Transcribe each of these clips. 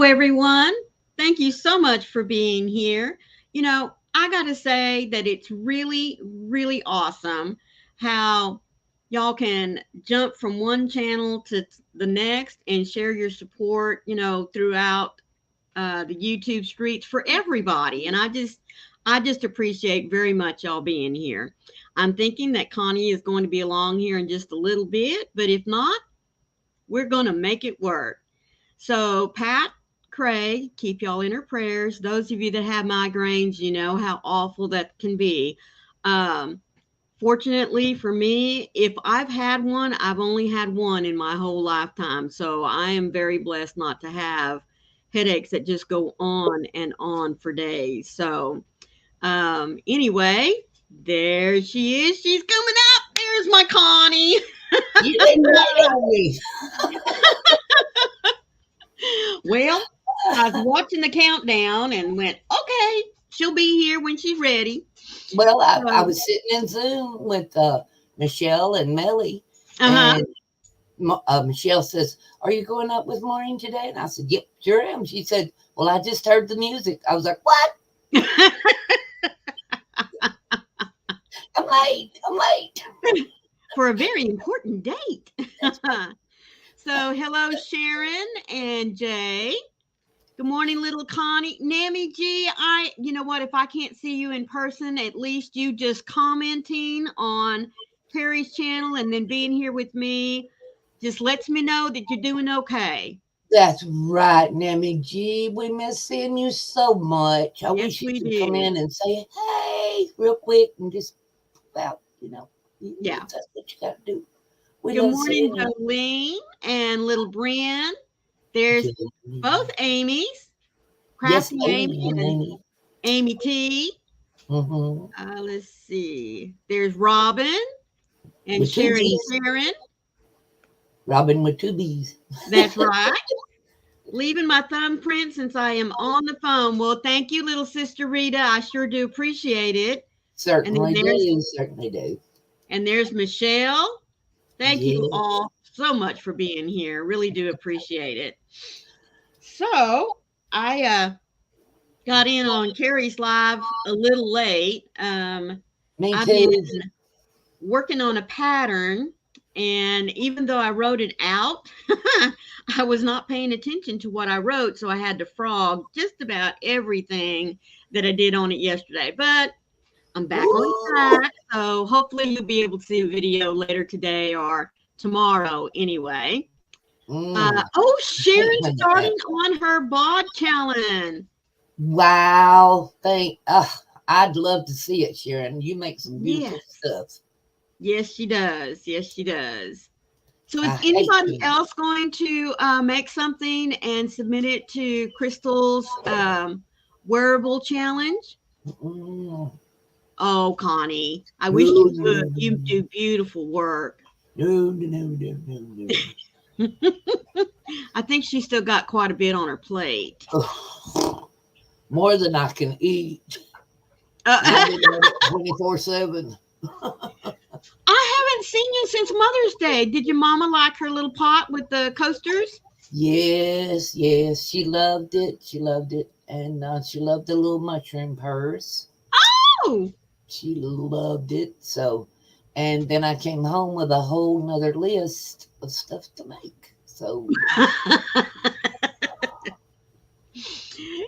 everyone. Thank you so much for being here. I got to say that it's really, really awesome how y'all can jump from one channel to the next and share your support, throughout the YouTube streets for everybody. And I just appreciate very much y'all being here. I'm thinking that Connie is going to be along here in just a little bit, but if not, we're going to make it work. So, Pat, Craig, keep y'all in her prayers. Those of you that have migraines, you know how awful that can be. Um, Fortunately for me, if I've had one, I've only had one in my whole lifetime. So I am very blessed not to have headaches that just go on and on for days. So, anyway, there she is. She's coming up. There's my Connie. You didn't write on me. Well, I was watching the countdown and went, okay, she'll be here when she's ready. Well, I So, was sitting in Zoom with Michelle and Melly, uh-huh. and Michelle says, "Are you going up with Maureen today?" And I said, "Yep, sure am." She said, "Well, I just heard the music." I was like, "What? I'm late. I'm late." For a very important date. So, hello, Sharon and Jay. Good morning, little Connie. Nammy G, you know what? If I can't see you in person, at least you just commenting on Terry's channel and then being here with me just lets me know that you're doing okay. That's right, Nammy G. We miss seeing you so much. I Yes, wish you we could come do. in and say, "Hey," real quick and just, well, Yeah. that's what you got to do. We Good love morning, seeing you. Jolene and little Brian. There's both Amy's, Yes, Crafty Amy Amy and and Amy. Amy T. Mm-hmm. Let's see. There's Robin and With two Sharon B's. Sharon. Robin with two B's. That's right. Leaving my thumbprint since I am on the phone. Well, thank you, little sister Rita. I sure do appreciate it. And then Certainly there's do. Certainly do. Michelle. Thank you Yeah. all so much for being here. Really do appreciate it. So I got in on Carrie's live a little late. Me I've been too. working on a pattern, and even though I wrote it out, I was not paying attention to what I wrote, so I had to frog just about everything that I did on it yesterday. But I'm back on Ooh. track, so hopefully you'll be able to see a video later today or tomorrow anyway. Oh, I hate Sharon's when that starting happens. on her bod challenge. Wow. I'd love to see it, Sharon. You make some beautiful Yes. stuff. Yes, she does. Yes, she does. So is I hate anybody when. else going to make something and submit it to Crystal's wearable challenge? Mm, Oh, Connie, I no, wish you no, would. no, You no, do beautiful work. no, no, no, no, no, no. I think she's still got quite a bit on her plate. Ugh. More than I can eat. And I've I been at it 24/7. haven't seen you since Mother's Day. Did your mama like her little pot with the coasters? Yes, yes. She loved it. She loved it. And she loved the little mushroom purse. Oh, She loved it. So, and then I came home with a whole nother list of stuff to make. So,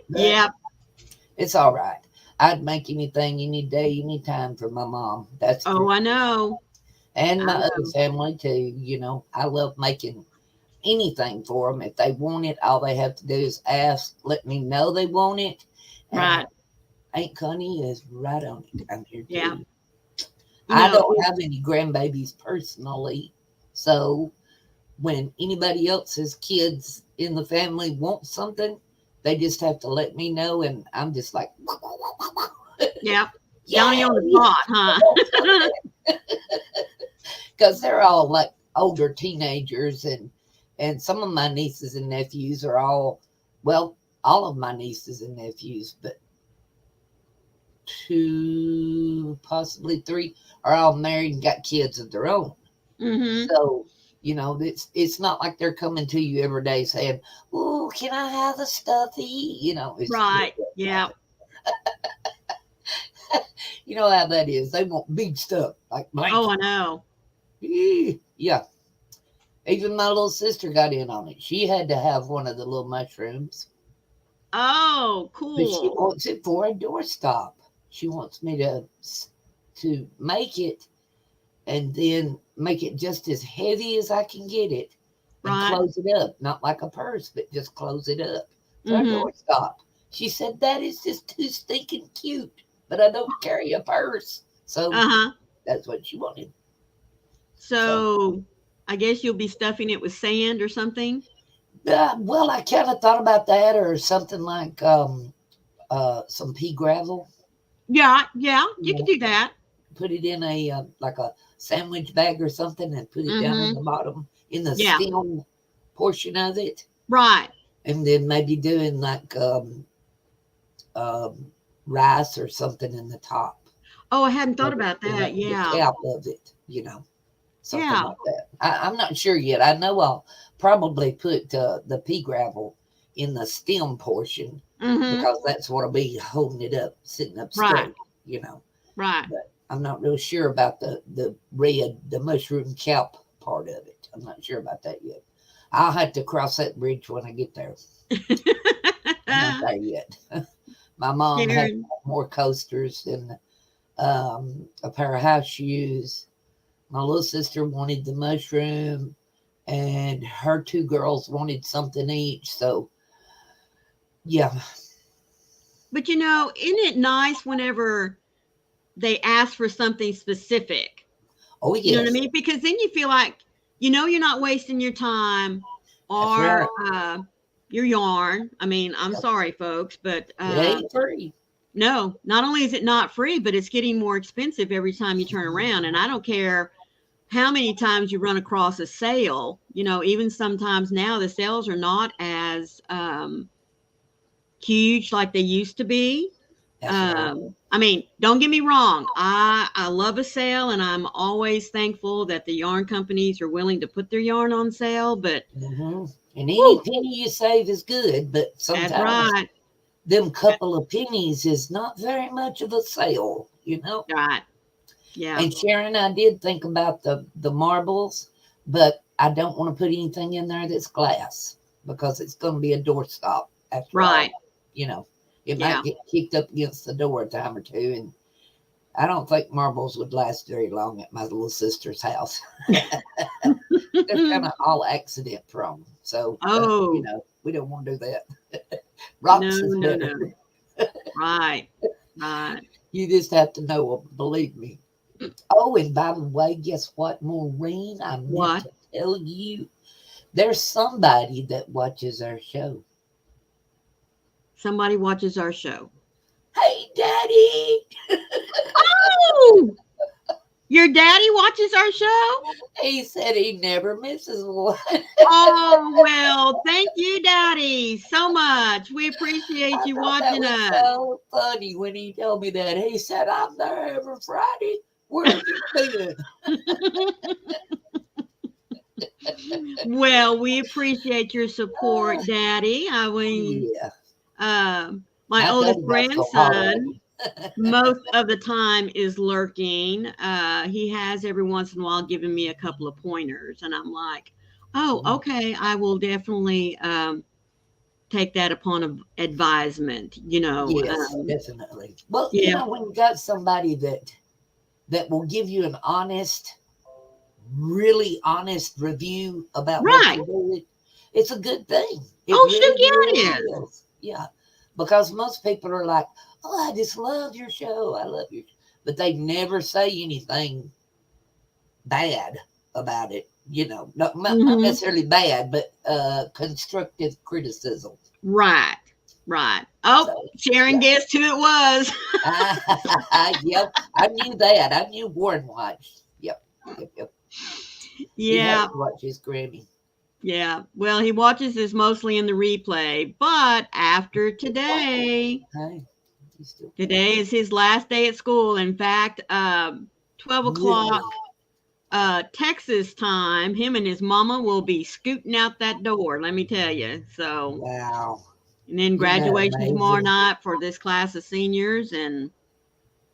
but yeah. it's all right. I'd make anything, any day, any time for my mom. That's for Oh, I sure. know. And I my other know. family too. I love making anything for them. If they want it, all they have to do is ask, let me know they want it. And Right. Aunt Connie is right on it. I'm here Yeah. too. You I know, don't have any grandbabies personally. So when anybody else's kids in the family want something, they just have to let me know. And I'm just like, yeah. Johnny on the yay! spot, huh? Because they're all like older teenagers. And some of my nieces and nephews are well, all of my nieces and nephews, but two, possibly three, are all married and got kids of their own. Mm-hmm. So You know, it's not like they're coming to you every day saying, "Oh, can I have a stuffy?" You know, Right. Yeah. you know how that is. They want big stuff like Oh, blanket. I know. Yeah. Even my little sister got in on it. She had to have one of the little mushrooms, Oh, but she cool. wants it for a doorstop. She wants me to make it and then make it just as heavy as I can get it and Right. close it up. Not like a purse, but just close it up for a Mm-hmm. doorstop. She said, that is just too stinking cute, but I don't carry a purse. So Uh-huh. that's what she wanted. So, So I guess you'll be stuffing it with sand or something. well, I kind of thought about that or something like some pea gravel. Yeah, yeah, You you could know, do that. put it in a like a sandwich bag or something and put it down on Mm-hmm. the bottom in the Yeah, stem portion of it, right. and then maybe doing like um, rice or something in the top Oh, I hadn't thought of it, about in that. the Yeah. cap of it, you know, something Yeah. like that. I'm not sure yet. I know I'll probably put the pea gravel in the stem portion Mm-hmm. because that's what'll be holding it up, sitting up Right. straight, you know. Right. But I'm not real sure about the mushroom cap part of it. I'm not sure about that yet. I'll have to cross that bridge when I get there. I'm not there yet. My mom had Sharon. more coasters than a pair of house shoes. My little sister wanted the mushroom, and her two girls wanted something each. So, yeah. But isn't it nice whenever they ask for something specific? Oh, You know what I yes. mean? Because then you feel like you're not wasting your time That's or right. your yarn. I mean, I'm Yep. sorry, folks, but It ain't free. no, not only is it not free, but it's getting more expensive every time you turn around. And I don't care how many times you run across a sale. Even sometimes now the sales are not as huge like they used to be. That's right. I mean, don't get me wrong. I love a sale, and I'm always thankful that the yarn companies are willing to put their yarn on sale. But Hmm. And any whew, penny you save is good, but that's sometimes right, them couple of pennies is not very much of a sale, you know. right, yeah, And Sharon, I did think about the marbles, but I don't want to put anything in there that's glass because it's going to be a doorstop after all. right, You know, it might yeah. get kicked up against the door a time or two, and I don't think marbles would last very long at my little sister's house. They're kind of all accident prone, so Oh we don't want to do that. no, Rocks is no, better. no, right, right. You just have to know them, believe me. Oh, and by the way, guess what, Maureen? I meant What? to tell you there's somebody that watches our show. Somebody watches our show. Hey, Daddy! Oh, your daddy watches our show. He said he never misses one. Oh, well, thank you, Daddy, so much. We appreciate I you thought that watching was us. so funny when he told me that. He said, I'm there every Friday. Where have you been? Well, we appreciate your support, Daddy. I mean, Yeah, my I told oldest him not so hard at grandson, him. most of the time, is lurking. He has every once in a while given me a couple of pointers, and I'm like, oh, okay, I will definitely take that upon advisement. Yes, definitely. Well, Yeah, when you got somebody that will give you an honest, really honest review about what right. you're doing, it's a good thing. It Oh, shoot, really, yeah, really it is. is. Yeah. Because most people are like, oh, I just love your show. I love you. But they never say anything bad about it. Not Hmm. necessarily bad, but constructive criticism. Right, right. Oh, So, Sharon yeah. guessed who it was. Yep. I knew that. I knew Warren watched. Yep. Yep. Yep. He has Yeah, to watch his Grammy. yeah. Well, he watches this mostly in the replay, but after today, Hey, he's still playing. today is his last day at school. In fact, 12 o'clock Really? Texas time, him and his mama will be scooting out that door, let me tell you. So, Wow. and then Isn't that graduation tomorrow amazing? night for this class of seniors. And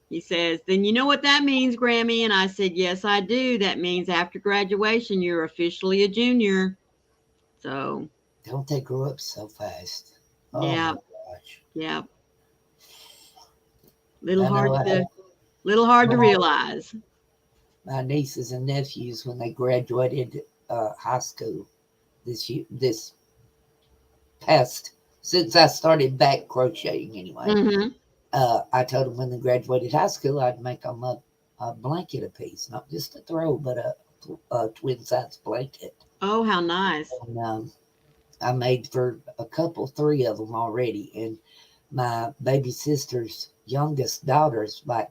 he says, then you know what that means, Grammy? And I said, yes, I do. That means after graduation, you're officially a junior. So, Don't they grow up so fast? Oh yeah, my gosh. yeah. Little I know hard I to, had little hard to my, realize. my nieces and nephews when they graduated high school this past, since I started back crocheting anyway. Mm-hmm. I told them when they graduated high school, I'd make them a blanket apiece, not just a throw, but a twin size blanket. Oh, how nice. And I made for a couple, three of them already. And my baby sister's youngest daughter's like,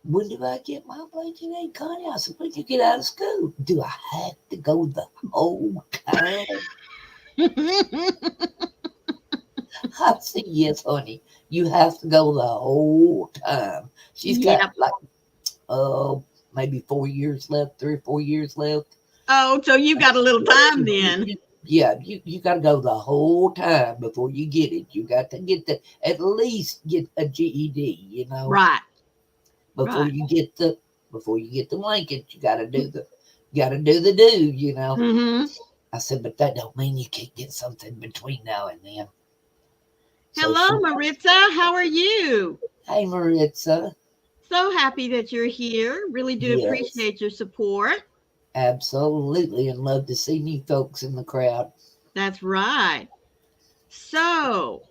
when do I get my blanket, Aunt Connie? I said, when you get out of school? Do I have to go the whole time? I said, yes, honey. You have to go the whole time. She's got Yep. like, maybe 4 years left, 3 or 4 years left. Oh, so you got a little time then. Yeah, you got to go the whole time before you get it. You got to get at least get a GED, Right, before right. you get the blanket. You got to do the do. Mm-hmm. I said, but that don't mean you can't get something between now and then. So Hello, she, Maritza. How are you? hey Maritza, So happy that you're here. Really do yes, appreciate your support. absolutely, and love to see new folks in the crowd. That's right. So,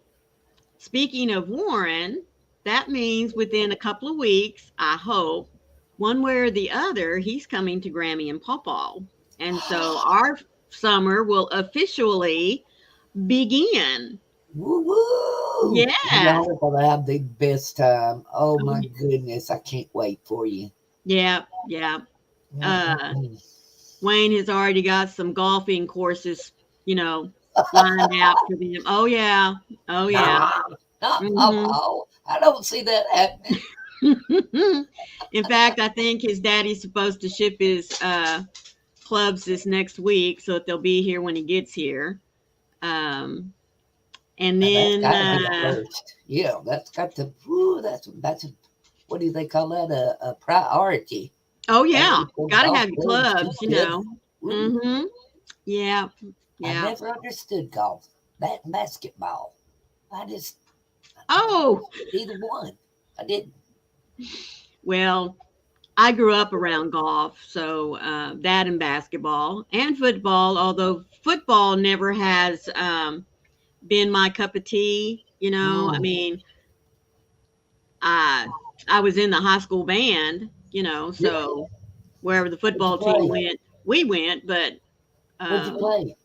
speaking of Warren, that means within a couple of weeks, I hope, one way or the other, he's coming to Grammy and Pawpaw. And so our summer will officially begin. Woo woo! Yes. Y'all are gonna have the best time. Oh Oh, my goodness, I can't wait for you. yeah, yeah. Uh, Mm-mm-mm. Wayne has already got some golfing courses, you know, lined out for them. Oh yeah. Oh yeah. Nah, not Hmm. Papa. I don't see that happening. In fact, I think his daddy's supposed to ship his clubs this next week so that they'll be here when he gets here. Um, and Now, that's then, got to be a first. Yeah, that's got to. Woo, that's a, what do they call that? A priority. oh Having yeah, some got to golf have your clubs clubs, you together. know. Woo. Mm-hmm. Yeah, I yeah. never understood golf. That and basketball. I just I never Oh, understood either one. I didn't. well, I grew up around golf, so that and basketball and football, although football never has been my cup of tea. I Mm, mean, I I was in the high school band, really? so wherever the What'd you football team play? went, we went. But What'd you um, play?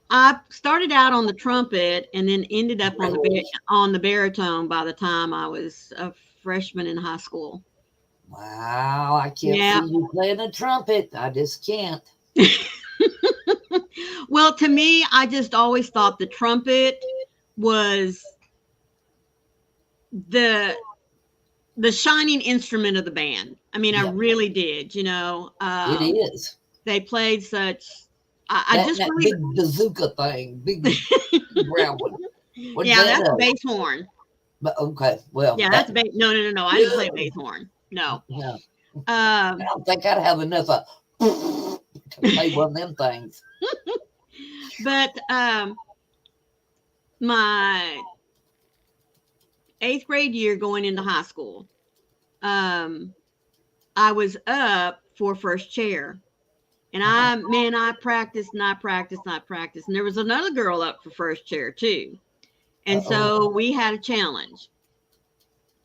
I started out on the trumpet and then ended up on Really? on the baritone by the time I was a freshman in high school. Wow, I can't Yeah. see you playing the trumpet. I just can't. Well, to me, I just always thought the trumpet was the the shining instrument of the band. I mean, I Yeah, really did. it is. They played such. I just That really. big bazooka thing, big brown one. What's Yeah, that that's a of? bass horn. But okay, well Yeah, that's that a bass. No, no, no, no. I didn't play a bass horn. No. no, I Um, don't think I'd have enough to play one of them things. but my eighth grade year going into high school, um, I was up for first chair. And Uh-huh. I practiced and I practiced and I practiced. And there was another girl up for first chair too. And Uh-oh. so we had a challenge.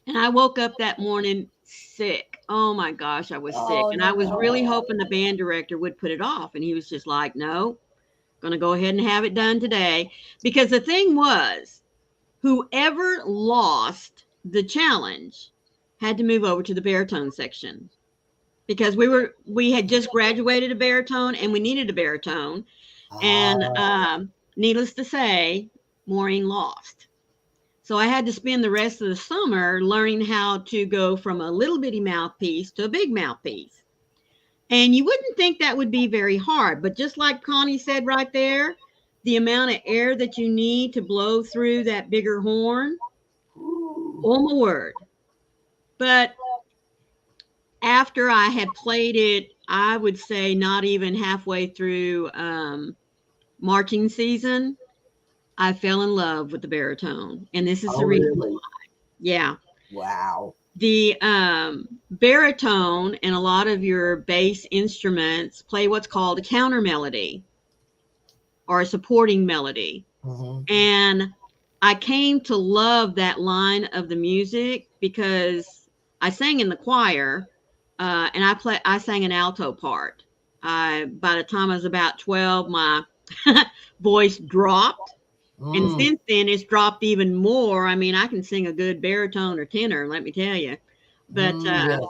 And I woke up that morning sick. Oh my gosh, I was sick. Oh And I was really no. hoping the band director would put it off. And he was just like, no, going to go ahead and have it done today. Because the thing was, whoever lost the challenge had to move over to the baritone section because we had just graduated a baritone and we needed a baritone. And Oh, needless to say, Maureen lost. So I had to spend the rest of the summer learning how to go from a little bitty mouthpiece to a big mouthpiece. And you wouldn't think that would be very hard, but just like Connie said right there, the amount of air that you need to blow through that bigger horn, Ooh. oh my word. But after I had played it, I would say not even halfway through marching season, I fell in love with the baritone. And this is Oh, the reason. really? Yeah. Wow. The baritone and a lot of your bass instruments play what's called a counter melody or a supporting melody. Mm-hmm. And I came to love that line of the music because I sang in the choir and I sang an alto part. By the time I was about 12, my voice dropped. And Mm. since then, it's dropped even more. I mean, I can sing a good baritone or tenor, let me tell you. But Yes.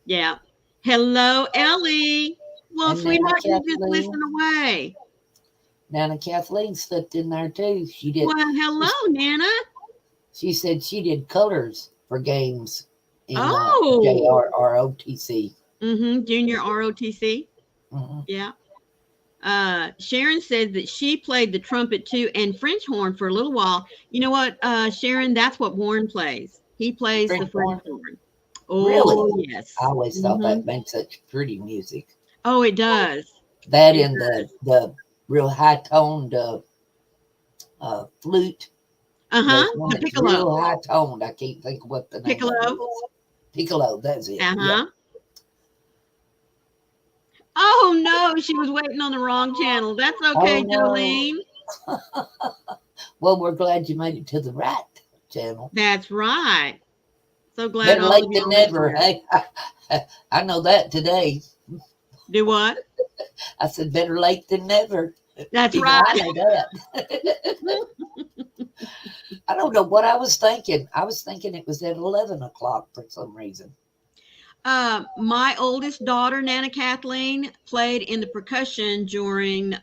yeah. Hello, Ellie. Well, And Nana sweetheart, you just listen Kathleen. away. Nana Kathleen slipped in there too. She did. Well, hello, Nana. She said she did colors for games in Oh, JRROTC. Junior ROTC. Mm-hmm. Yeah. Sharon said that she played the trumpet too and French horn for a little while. You know what, Sharon? That's what Warren plays. He plays the French French horn. horn. Really? Oh, yes. I always thought that made such pretty music. Oh, it does. That It and the real high toned flute. There's one The that's piccolo. real high toned. I can't think of what the name of it Piccolo. is. Piccolo, that's it. Yeah. Oh no, she was waiting on the wrong channel. That's okay, Oh, no. Jolene. Well, we're glad you made it to the right channel. That's right. So glad Better all late of than y'all never. are here. Hey, I know that today. Do what? I said better late than never. That's Even right. I know that. I don't know what I was thinking. I was thinking it was at 11 o'clock for some reason. My oldest daughter, Nana Kathleen, played in the percussion during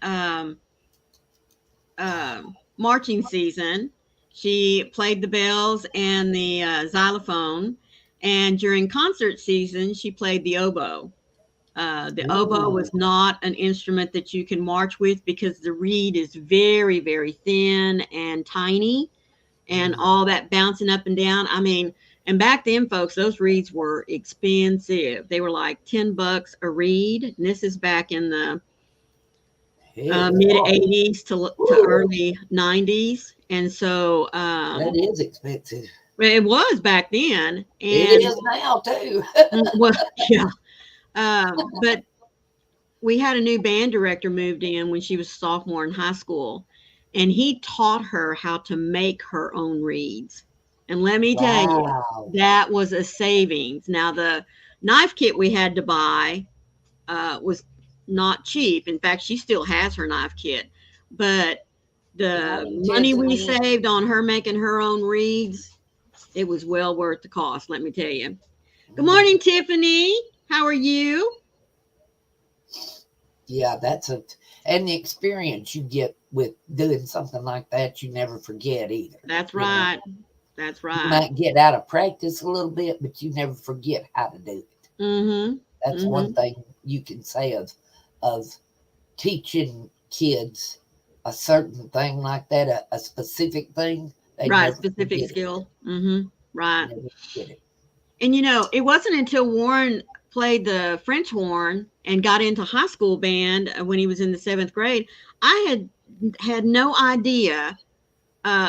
marching season. She played the bells and the xylophone. And during concert season, she played the oboe. The oboe was not an instrument that you can march with because the reed is very, very thin and tiny, and all that bouncing up and down. I mean, and back then, folks, those reeds were expensive. They were like $10 a reed. And this is back in the mid 80s to early 90s. And so that is expensive. it was back then. And it is now, too. Well, yeah. But we had a new band director moved in when she was a sophomore in high school, and he taught her how to make her own reeds. And let me tell you, that was a savings. Now, the knife kit we had to buy was not cheap. In fact, she still has her knife kit. But the money we saved on her making her own reeds, it was well worth the cost, let me tell you. Good morning, Tiffany. How are you? Yeah, and the experience you get with doing something like that, you never forget either. That's right. That's right. You might get out of practice a little bit, but you never forget how to do it. That's one thing you can say of teaching kids a certain thing like that, a specific thing. Right, specific skill. Right. Never forget it. And it wasn't until Warren played the French horn and got into high school band when he was in the 7th grade. I had no idea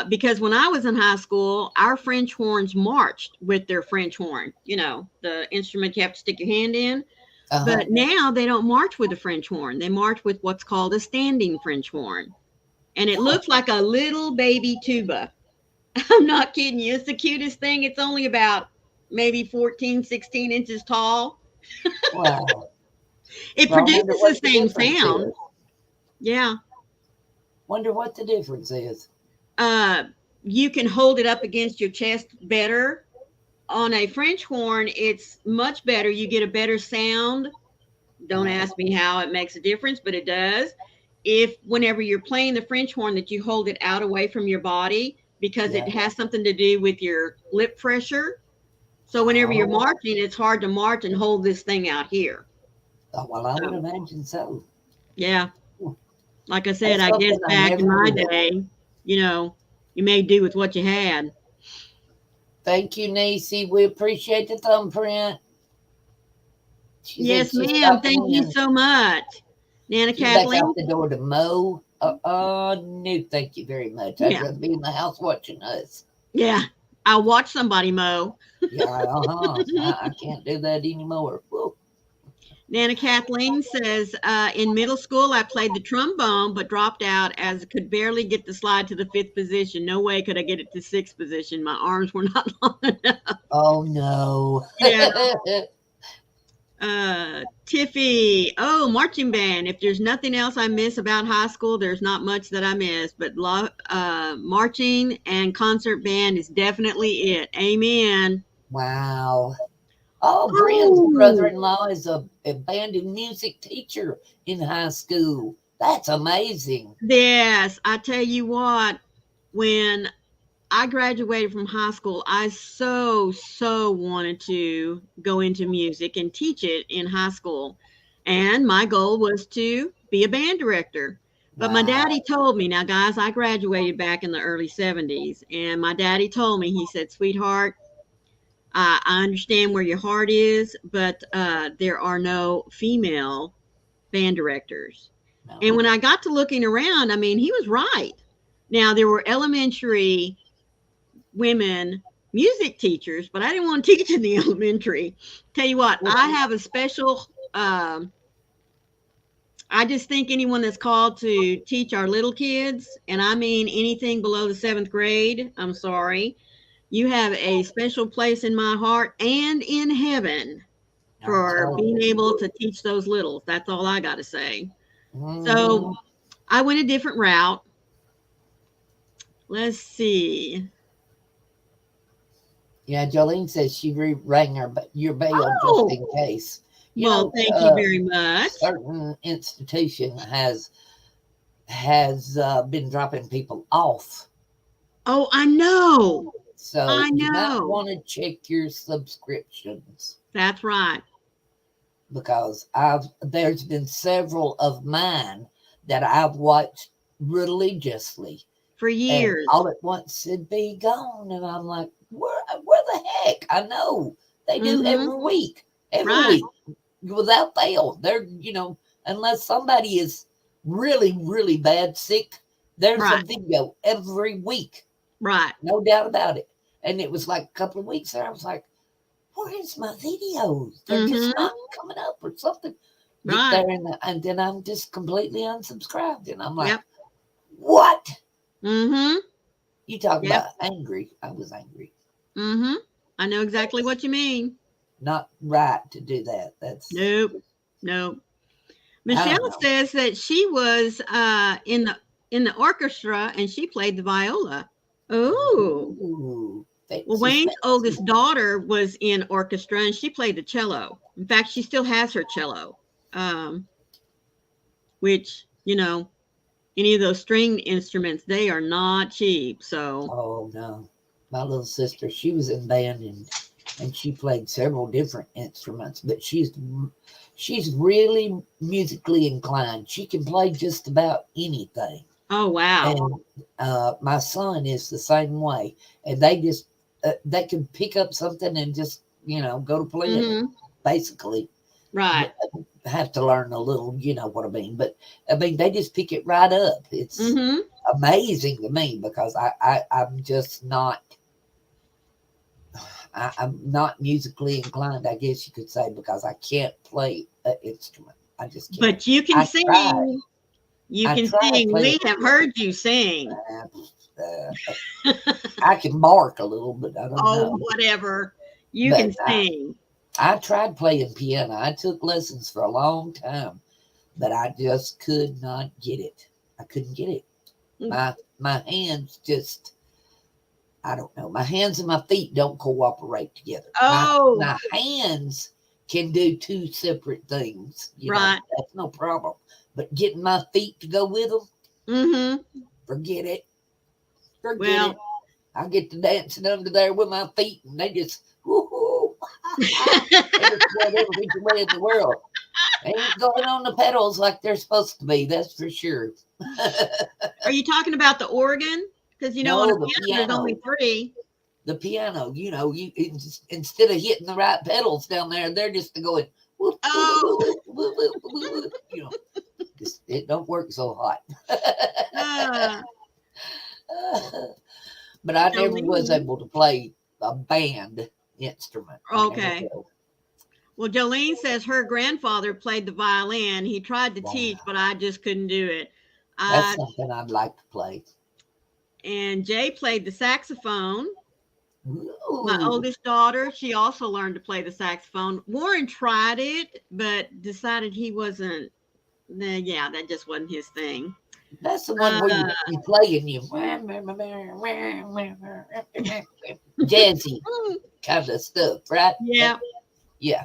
because when I was in high school, our French horns marched with their French horn, the instrument you have to stick your hand in. But now they don't march with a French horn. They march with what's called a standing French horn. And it looks like a little baby tuba. I'm not kidding you. It's the cutest thing. It's only about maybe 14, 16 inches tall. Wow. It produces the same sound. Yeah. Wonder what the difference is. You can hold it up against your chest better. On a French horn, it's much better. You get a better sound. Don't ask me how it makes a difference, but it does. If whenever you're playing the French horn that you hold it out away from your body because it has something to do with your lip pressure. So whenever you're marching, it's hard to march and hold this thing out here. Oh, well, I would So, imagine so. yeah, like I said, That's I guess something I back in never my knew of. day, you know, you made do with what you had. Thank you, Nisi. We appreciate the thumbprint. She said Yes, she's ma'am. stopping Thank you in. so much, Nana She's back out Kathleen. the door to mow. No, thank you very much. I'd Yeah, rather be in the house watching us. yeah. I'll watch somebody mow. Yeah, I can't do that anymore. Whoa. Nana Kathleen says, in middle school, I played the trombone, but dropped out as I could barely get the slide to the fifth position. No way could I get it to sixth position. My arms were not long enough. Oh no. Yeah. Tiffy. Oh, marching band. If there's nothing else I miss about high school, there's not much that I miss, but marching and concert band is definitely it. Amen. Wow. Oh, Brian's Oh, brother-in-law is a band and music teacher in high school. That's amazing. yes. I tell you what, when I graduated from high school, I so wanted to go into music and teach it in high school. And my goal was to be a band director. But my Wow. daddy told me, now, guys, I graduated back in the early 70s. And my daddy told me, he said, sweetheart, I understand where your heart is, but there are no female band directors. And No. when I got to looking around, I mean, he was right. Now, there were elementary women music teachers, but I didn't want to teach in the elementary. Tell you what, I have a special. I just think anyone that's called to teach our little kids, and I mean anything below the seventh grade, I'm sorry, you have a special place in my heart and in heaven I'm for telling being you. able to teach those littles. That's all I got to say. So Hmm. I went a different route. Let's see. Yeah, Jolene says she rang your bell just Oh, in case. You well, know, thank you very much. certain institution has been dropping people off. Oh, I know. So I you might know. want to check your subscriptions That's right. because there's been several of mine that I've watched religiously, For and years. all at once it'd be gone, and I'm like, where the heck? I know they do Mhm. every Right. week without fail. They're unless somebody is really really bad sick, there's a Right. video every week, Right. no doubt about it. And it was like a couple of weeks there, I was like, where's my videos? They're just Mhm. not coming up or something. Get Right. there and then I'm just completely unsubscribed, and I'm like, Yep. what? Mhm. You talk Yep. about angry? I was angry. Mhm. I know exactly what you mean. Not right to do that. That's Nope. Nope. I don't Michelle know. says that she was in the orchestra and she played the viola. Oh. Ooh, Well, fancy, Wayne's fancy. oldest daughter was in orchestra and she played the cello. In fact, she still has her cello. Which, any of those string instruments, they are not cheap. So, Oh no, my little sister, she was in band and she played several different instruments, but she's really musically inclined. She can play just about anything. oh wow. And my son is the same way, and they can pick up something and just go to playing it Mhm. basically. Right. Have to learn a little, you know what I mean. But I mean, they just pick it right up. It's Mhm. amazing to me because I'm just not. I'm not musically inclined, I guess you could say, because I can't play an instrument. I just can't. But you can I tried. sing. You I can tried sing. playing We have piano. heard you sing. I can bark a little, but I don't Oh, know. whatever. You But can sing. I tried playing piano. I took lessons for a long time, but I just could not get it. I couldn't get it. Mm. My hands just, I don't know. My hands and my feet don't cooperate together. Oh, My hands can do two separate things. right. That's no problem. But getting my feet to go with them, Mhm. forget it. Forget it. Well, I get to dancing under there with my feet, and they just, whoo, they just spread every which way in the world. Ain't going on the pedals like they're supposed to be. That's for sure. Are you talking about the organ? Because on a No, the piano there's only piano. three. The piano. Instead of hitting the right pedals down there, they're just going. Whoop, whoop, Oh, whoop, whoop, whoop, whoop, whoop, it don't work so hot. uh, But I never was Jolene. able to play a band instrument. I never Okay. will. Well, Jolene says her grandfather played the violin. He tried to teach, Wow. but I just couldn't do it. That's I something I'd like to play. and Jay played the saxophone. My Ooh, oldest daughter, she also learned to play the saxophone. Warren tried it, but decided he wasn't. Yeah, that just wasn't his thing. that's the one where Uh, you play and you jazzy kind of stuff, right? yeah. Yeah.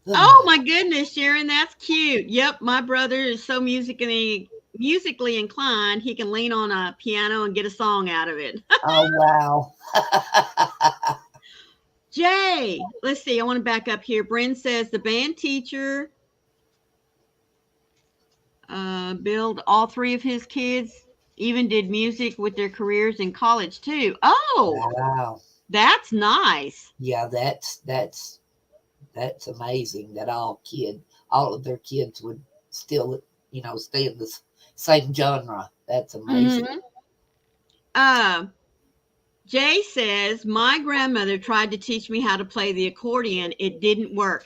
Oh my goodness, Sharon, that's cute. Yep, my brother is so musically inclined, he can lean on a piano and get a song out of it. Oh wow. Jay, let's see. I want to back up here. Bryn says the band teacher billed all three of his kids, even did music with their careers in college too. Oh, Wow. that's nice. Yeah, that's amazing that all of their kids would still, stay in the same genre. That's amazing. Mm-hmm. Uh, Jay says my grandmother tried to teach me how to play the accordion. It didn't work.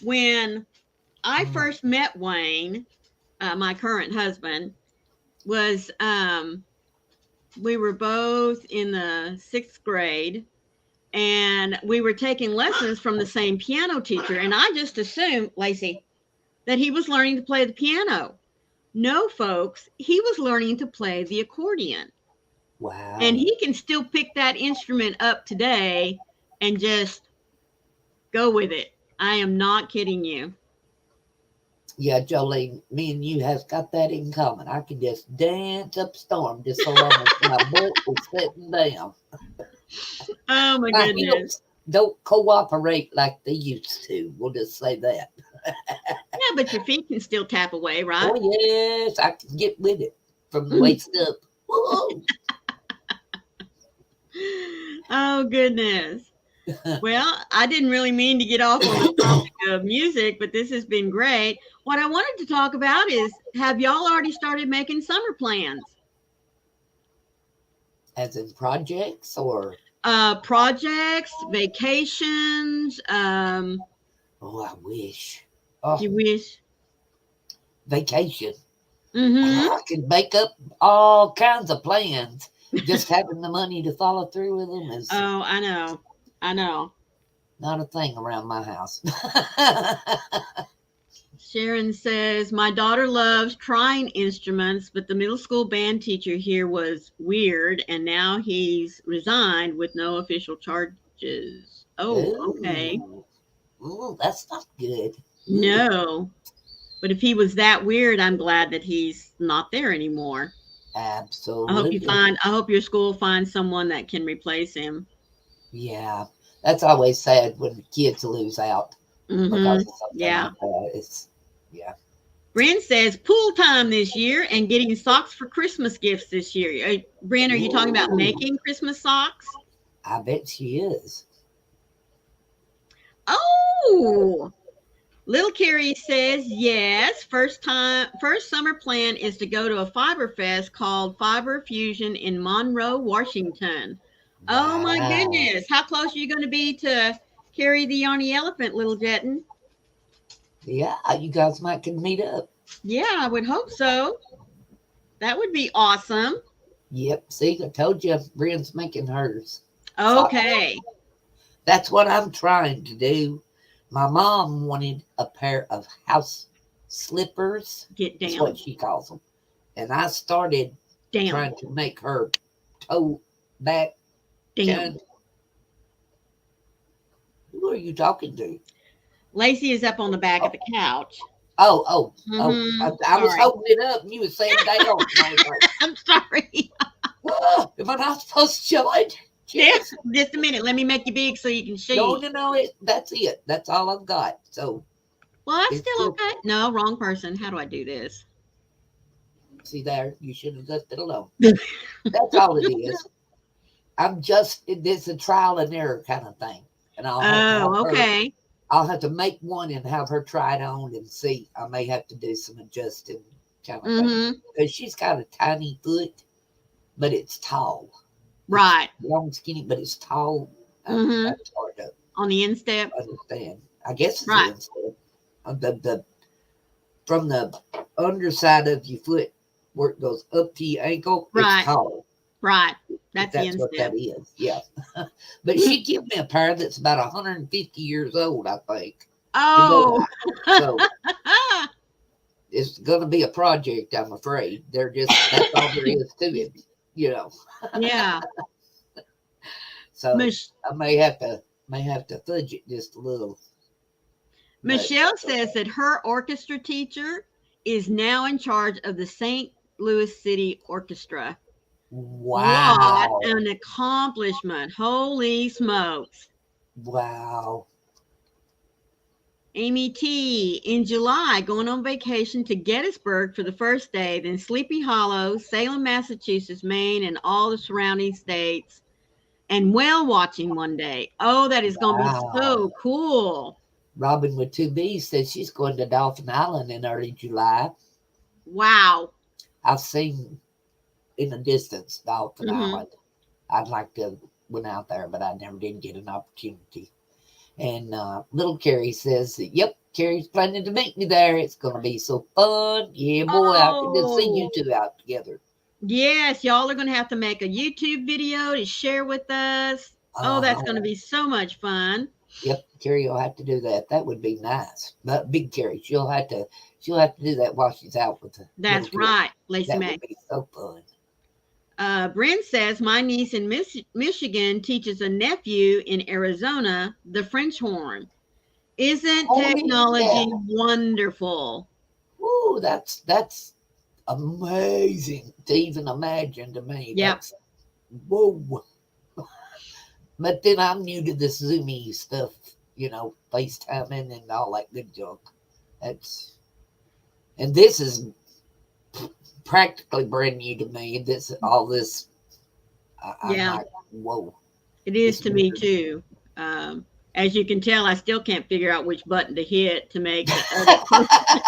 When I Mm. first met Wayne, my current husband, was we were both in the 6th grade, and we were taking lessons from the same piano teacher, and I just assumed, Lacey, that he was learning to play the piano. No, folks, he was learning to play the accordion, and Wow. he can still pick that instrument up today and just go with it. I am not kidding you. Yeah, Jolene, me and you has got that in common. I can just dance up a storm just so long as my boat is sitting down. Oh my My goodness. hips don't cooperate like they used to. We'll just say that. Yeah, but your feet can still tap away, right? Oh yes, I can get with it from the waist up. Whoa. Oh goodness. Well, I didn't really mean to get off on the topic of music, but this has been great. What I wanted to talk about is, have y'all already started making summer plans? As in projects or Projects, vacations, oh, I wish. Oh, you wish. vacation. Mm-hmm. I could make up all kinds of plans. Just having the money to follow through with them is Oh, I know. I know. not a thing around my house. Sharon says, my daughter loves trying instruments, but the middle school band teacher here was weird, and now he's resigned with no official charges. Oh, okay. Ooh, ooh, that's not good. Ooh, No. But if he was that weird, I'm glad that he's not there anymore. absolutely. I hope your school finds someone that can replace him. Yeah, that's always sad when kids lose out because Mm-hmm. of something Yeah. like that. It's yeah. Bryn says pool time this year and getting socks for Christmas gifts this year. Bryn, are you talking about Ooh, making Christmas socks? I bet she is. Oh, Little Carrie says yes. First summer plan is to go to a fiber fest called Fiber Fusion in Monroe, Washington. Oh my Wow. goodness. How close are you going to be to Carrie the Yarny Elephant, Little Jetton? Yeah, you guys might can meet up. Yeah, I would hope so. That would be awesome. Yep. See, I told you, Brien's making hers. Okay. That's what I'm trying to do. My mom wanted a pair of house slippers, Get is down. what she calls them. And I started Down. trying to make her toe back. Down. Who are you talking to? Lacey is up on the back of the couch. Oh. Mm-hmm. I was Sorry. holding it up and you were saying down. And I was like, I'm sorry. oh, am I not supposed to show it? Yeah, Just just a minute. Let me make you big so you can no, see. no, no. That's it. That's all I've got. So Well, that's it's still just okay. No, wrong person. How do I do this? see there. You should have left it alone. That's all it is. I'm just it's a trial and error kind of thing, and I'll have to have Oh, her. okay. I'll have to make one and have her try it on and see. I may have to do some adjusting kind of thing Mm-hmm. because she's got a tiny foot, but it's tall. It's Right. long, skinny, but it's tall. Mm-hmm. That's hard to On the instep. understand. I guess it's Right. the instep. The from the underside of your foot where it goes up to your ankle, it's Right. tall. Right. If That's the that's what instep. that is, yeah. But she gave me a pair that's about 150 years old, I think, to go Oh. by. So it's going to be a project, I'm afraid. They're just that's all there is to it, you know. Yeah. So Mich- I may have to fudge it just a little, but Michelle that's says okay. that her orchestra teacher is now in charge of the St. Louis City Orchestra. What Wow, an accomplishment. Holy smokes. wow, Amy T. in July, going on vacation to Gettysburg for the first day, then Sleepy Hollow, Salem, Massachusetts, Maine, and all the surrounding states, and whale watching one day. Oh, that is going to be wow. so cool. Robin with two B's says she's going to Dolphin Island in early July. Wow. I've seen in the distance Dolphin Hmm. Island. I'd like to went out there, but I never did get an opportunity. And little Carrie says, "Yep, Carrie's planning to meet me there. It's going to be so fun. Yeah, boy, I can just see you Oh, two out together." yes. Y'all are going to have to make a YouTube video to share with us. Oh, Uh that's going to huh. be so much fun. Yep, Carrie will have to do that. That would be nice. But big Carrie, she'll have to do that while she's out with the little That's kids. right, Lacey That May. would be so fun. Brent says my niece in Michigan teaches a nephew in Arizona the French horn. Isn't Holy yeah. technology wonderful? Ooh, that's amazing to even imagine to me. Yep. That's whoa. But then I'm new to this Zoomy stuff, FaceTiming and all that good junk. That's and this is practically brand new to me. This all this I'm Yeah, like, whoa, it is it's to me weird. too. As you can tell, I still can't figure out which button to hit to make the other person.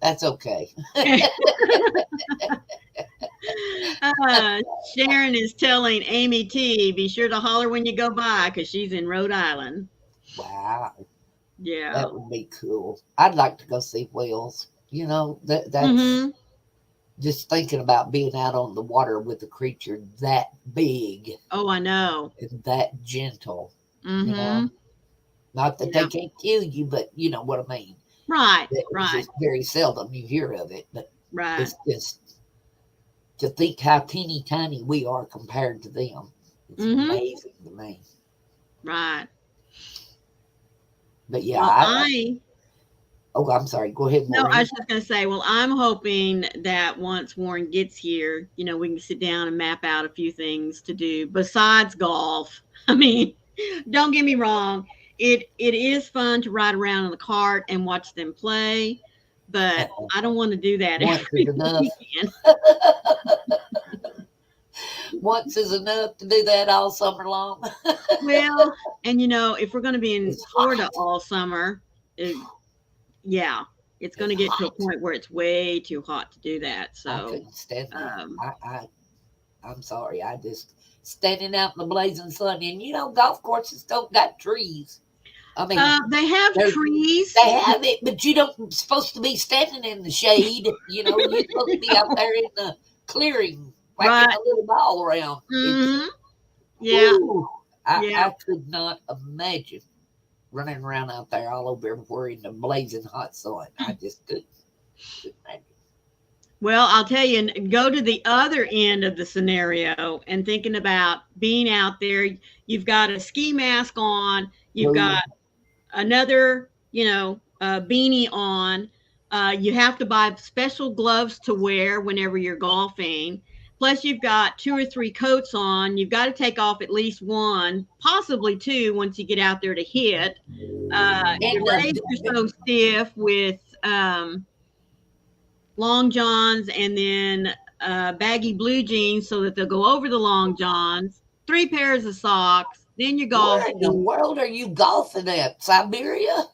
That's okay. uh, Sharon is telling Amy T, be sure to holler when you go by because she's in Rhode Island. Wow, Yeah. that would be cool. I'd like to go see whales. That's Mm-hmm. just thinking about being out on the water with a creature that big Oh, I know. and that gentle. You know, Mm-hmm. not that they Yeah. can't kill you, but you know what I mean. Right. It's Right. just very seldom you hear of it, but Right. it's just to think how teeny tiny we are compared to them. It's Mm-hmm. amazing to me. Right. But yeah, Well, I oh, I'm sorry. Go ahead, no, I Maureen. was just going to say, well, I'm hoping that once Warren gets here, we can sit down and map out a few things to do besides golf. I mean, don't get me wrong, it is fun to ride around in the cart and watch them play, but I don't want to do that Once is every enough. weekend. Once is enough to do that all summer long. Well, and if we're going to be in It's Florida hot. all summer, yeah, it's going It's to get to a hot. point where it's way too hot to do that. I So, couldn't stand that. um, I'm sorry. I just standing out in the blazing sun, and golf courses don't got trees. I mean, they have they're trees. they have it, but you don't supposed to be standing in the shade. You're supposed to be out there in the clearing, whacking Right. a little ball around. It's Hmm. Yeah. woo. Yeah. I could not imagine running around out there all over everywhere in the blazing hot sun. I just couldn't imagine. Well, I'll tell you, and go to the other end of the scenario and thinking about being out there. You've got a ski mask on. You've Woo. got another, beanie on. You have to buy special gloves to wear whenever you're golfing. Plus, you've got 2 or 3 coats on. You've got to take off at least one, possibly 2 once you get out there to hit. Your And legs are so stiff with long johns and then baggy blue jeans so that they'll go over the long johns, 3 pairs of socks, then your golf where in the shoes. world are you golfing at? Siberia?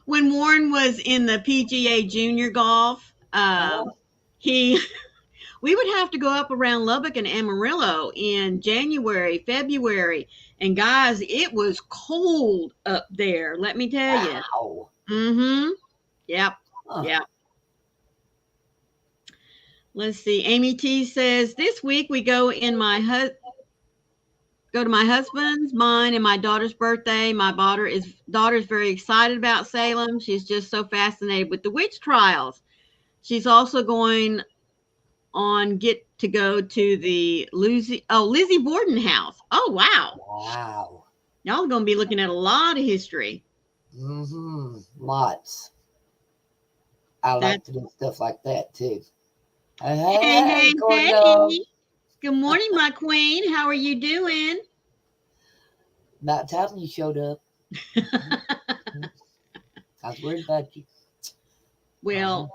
When Warren was in the PGA Junior Golf, he we would have to go up around Lubbock and Amarillo in January, February, and guys, it was cold up there. Let me tell you. Wow. Mm-hmm. Yep. Huh. Yep. Let's see. Amy T says this week we go to my husband's, mine, and my daughter's birthday. My daughter's very excited about Salem. She's just so fascinated with the witch trials. She's also going on get to go to the Lizzie Borden house. Oh wow. Wow. Y'all are going to be looking at a lot of history. Mm-hmm. Lots. I like to do stuff like that too. Hey. Good morning, my queen. How are you doing? About time you showed up. I was worried about you. Well,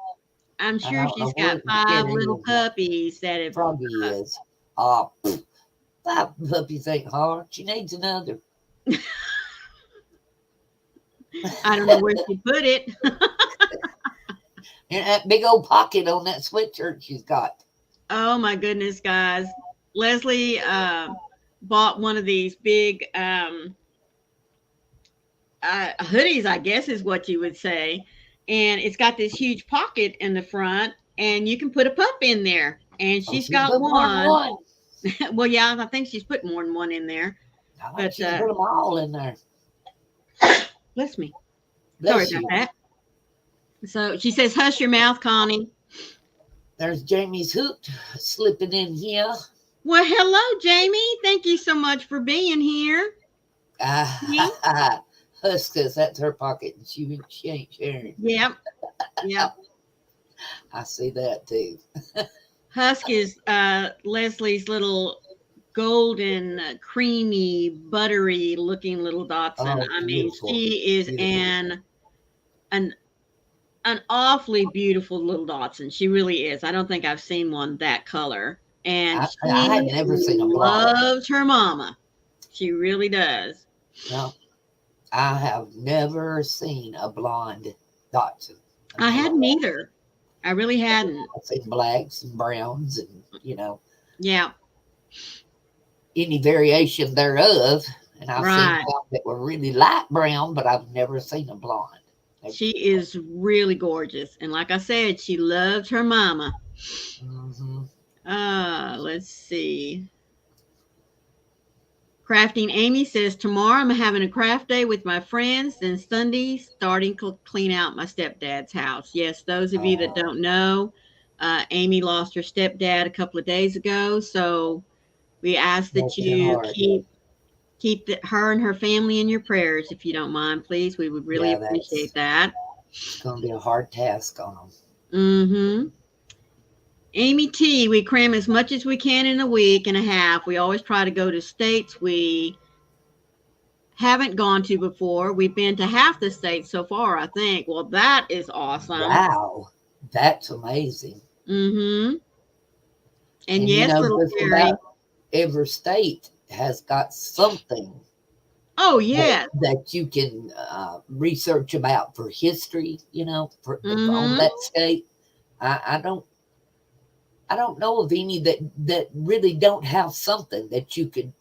I'm sure she's got 5 little puppies that have. Froggy is. Oh, 5 puppies ain't hard. She needs another. I don't know where she put it. And that big old pocket on that sweatshirt she's got. Oh my goodness, guys. Leslie bought one of these big hoodies, I guess is what you would say. And it's got this huge pocket in the front, and you can put a pup in there. And she's got one. Well, yeah, I think she's put more than one in there. But she put them all in there. Bless me. Sorry about that. So she says, hush your mouth, Connie. There's Jamie's hoot slipping in here. Well, hello, Jamie. Thank you so much for being here. Huskers, that's her pocket, and she ain't sharing. Yep. I see that too. Husk is Leslie's little golden, creamy, buttery looking little Dachshund. I mean, she is an awfully beautiful little Dachshund. She really is. I don't think I've seen one that color. And I had never seen a blonde. Loves her mama. She really does. No, I have never seen a blonde Dachshund. I hadn't either. I really hadn't. I've seen blacks and browns and, Yeah. any variation thereof. And I've seen some that were really light brown, but I've never seen a blonde. She is really gorgeous. And like I said, she loves her mama. Mm-hmm. Let's see. Crafting Amy says, tomorrow I'm having a craft day with my friends. Then Sunday, starting to clean out my stepdad's house. Yes, those of you that don't know, Amy lost her stepdad a couple of days ago. So we ask that you keep her and her family in your prayers, if you don't mind, please. We would really appreciate that. It's going to be a hard task on them. Mm-hmm. Amy T, we cram as much as we can in a week and a half. We always try to go to states we haven't gone to before. We've been to half the states so far, I think. Well, that is awesome. Wow. That's amazing. Mm-hmm. And yes, little Terry. Every state has got something. Oh, yeah. That you can research about for history, on that state. I don't know of any that really don't have something that you could,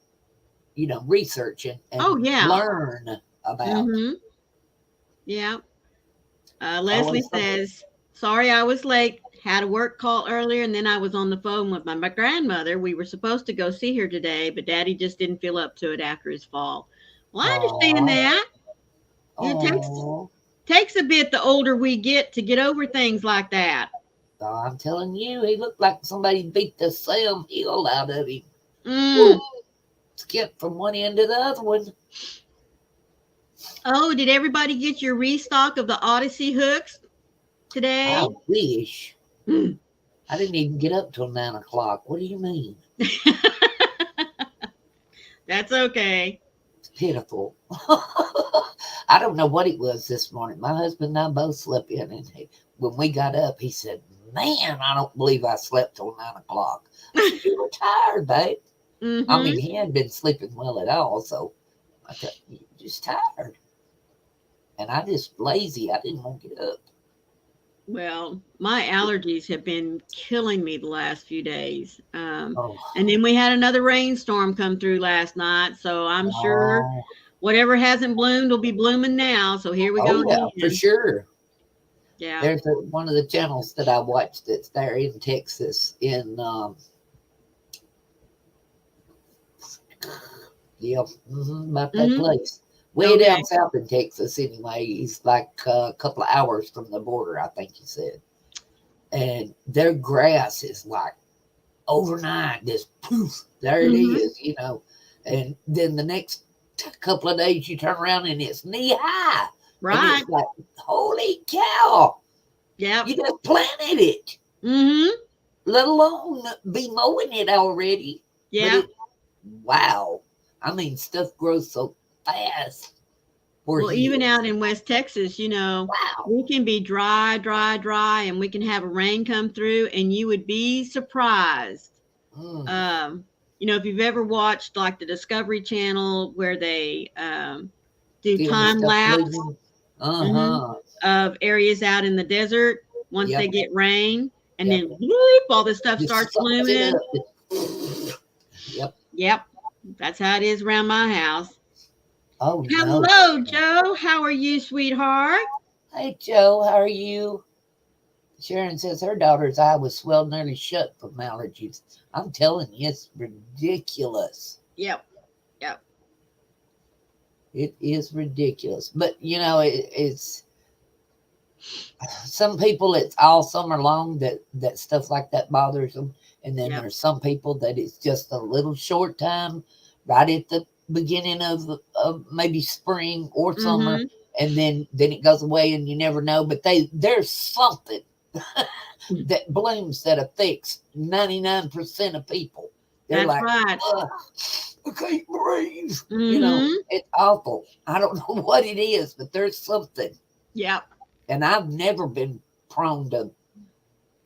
research and learn about. Mm-hmm. Yeah. Leslie says, sorry I was late. Had a work call earlier, and then I was on the phone with my grandmother. We were supposed to go see her today, but Daddy just didn't feel up to it after his fall. Well, I understand that. It takes a bit the older we get to get over things like that. I'm telling you, he looked like somebody beat the Sam Hill out of him. Skipped from one end to the other one. Oh, did everybody get your restock of the Odyssey hooks today? I wish. I didn't even get up till 9 o'clock. What do you mean? That's okay. It's pitiful. I don't know what it was this morning. My husband and I both slept in, and when we got up, he said, "Man, I don't believe I slept till 9 o'clock." I said, "You were tired, babe." I Mm-hmm. mean, he hadn't been sleeping well at all, so I thought, "You're just tired." And I just lazy. I didn't want to get up. Well, my allergies have been killing me the last few days. Oh, And then we had another rainstorm come through last night. So I'm sure no. whatever hasn't bloomed will be blooming now. So here we Oh, go yeah, for again. sure. Yeah. There's one of the channels that I watch that's there in Texas, in yeah, about that Hmm. place. Way Okay. down south in Texas, anyway. He's like a couple of hours from the border, I think he said. And their grass is like overnight, just poof, there it Hmm. is. And then the next couple of days, you turn around and it's knee high. And Right. it's like, holy cow, Yep. you just planted it, Hmm. let alone be mowing it already. But Yeah. wow. I mean, stuff grows so fast where Well, he even is. out in West Texas, Wow. we can be dry, dry, dry, and we can have a rain come through, and you would be surprised. Mm. Um, if you've ever watched like the Discovery Channel where they do Film time stuff lapse blooming. Uh mhm, huh. of areas out in the desert once they Yep. get rain, and Yep. then whoop, all this stuff Just starts sucks it blooming. up. Yep. Yep, that's how it is around my house. Oh no. Hello, Joe. How are you, sweetheart? Hey Joe, how are you? Sharon says her daughter's eye was swelled nearly shut from allergies. I'm telling you, it's ridiculous. Yep, yep. It is ridiculous. But it's some people it's all summer long that stuff like that bothers them, and then Yep. there's some people that it's just a little short time, right at the beginning of maybe spring or summer, Mhm. and then it goes away and you never know. But there's something that blooms that affects 99% of people. They're That's like, right. "Ugh, I can't breathe." Mhm. It's awful. I don't know what it is, but there's something. Yep. And I've never been prone to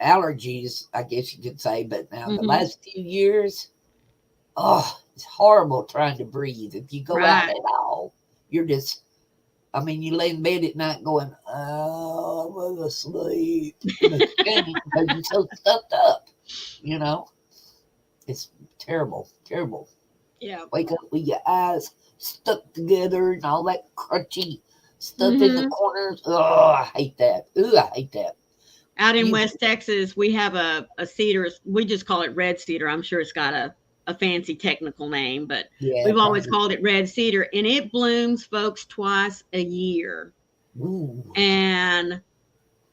allergies, I guess you could say, but now the Mhm. last few years, oh, it's horrible trying to breathe. If you go out Right. at all, you're just, I mean, you lay in bed at night going, "Oh, I'm going to sleep." But you can't because you're so stuffed up, you know? It's terrible, terrible. Yep. Wake up with your eyes stuck together and all that crunchy stuff in the Mhm. corners. Oh, I hate that. Ooh, I hate that. Out in You, West Texas, we have a cedar. We just call it red cedar. I'm sure it's got a fancy technical name, but yeah, we've always probably. called it red cedar, and it blooms, folks, twice a year. Ooh. And